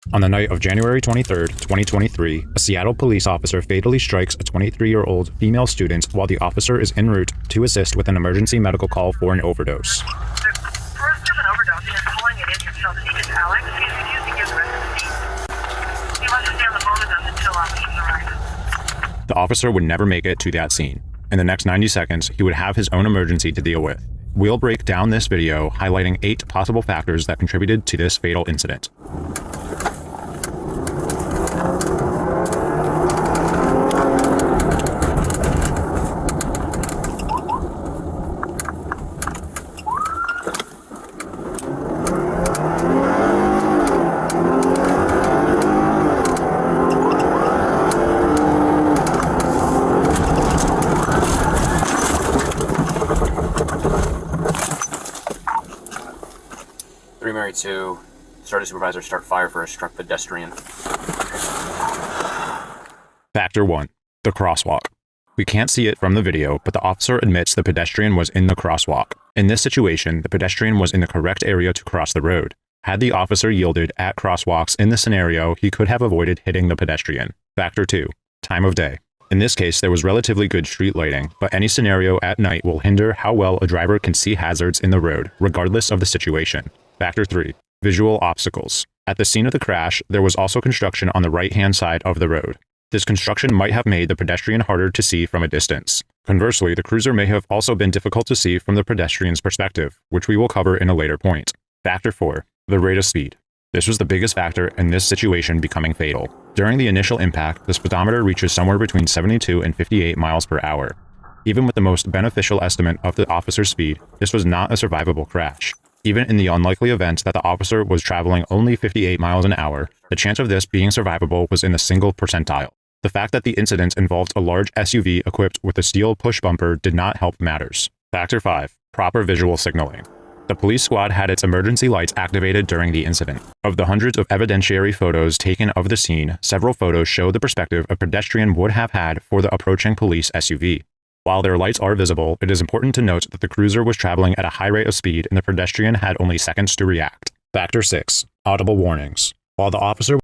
On the night of January 23, 2023, a Seattle police officer fatally strikes a 23-year-old female student while the officer is en route to assist with an emergency medical call for an overdose. The first of an overdose, he is calling it in himself. His name is Alex. He is refusing to give the rest of the scene. He wants to stay on the phone with us until options arrive. The officer would never make it to that scene. In the next 90 seconds, he would have his own emergency to deal with. We'll break down this video, highlighting 8 possible factors that contributed to this fatal incident. Mary 2, started supervisor start fire for a struck pedestrian. Factor 1. The crosswalk. We can't see it from the video, but the officer admits the pedestrian was in the crosswalk. In this situation, the pedestrian was in the correct area to cross the road. Had the officer yielded at crosswalks in this scenario, he could have avoided hitting the pedestrian. Factor 2. Time of day. In this case, there was relatively good street lighting, but any scenario at night will hinder how well a driver can see hazards in the road, regardless of the situation. Factor 3. Visual obstacles. At the scene of the crash, there was also construction on the right-hand side of the road. This construction might have made the pedestrian harder to see from a distance. Conversely, the cruiser may have also been difficult to see from the pedestrian's perspective, which we will cover in a later point. Factor 4. The rate of speed. This was the biggest factor in this situation becoming fatal. During the initial impact, the speedometer reaches somewhere between 72 and 58 miles per hour. Even with the most beneficial estimate of the officer's speed, this was not a survivable crash. Even in the unlikely event that the officer was traveling only 58 miles an hour, the chance of this being survivable was in the single percentile. The fact that the incident involved a large SUV equipped with a steel push bumper did not help matters. Factor 5. Proper visual signaling. The police squad had its emergency lights activated during the incident. Of the hundreds of evidentiary photos taken of the scene, several photos show the perspective a pedestrian would have had for the approaching police SUV. While their lights are visible, it is important to note that the cruiser was traveling at a high rate of speed and the pedestrian had only seconds to react. Factor 6. Audible warnings. While the officer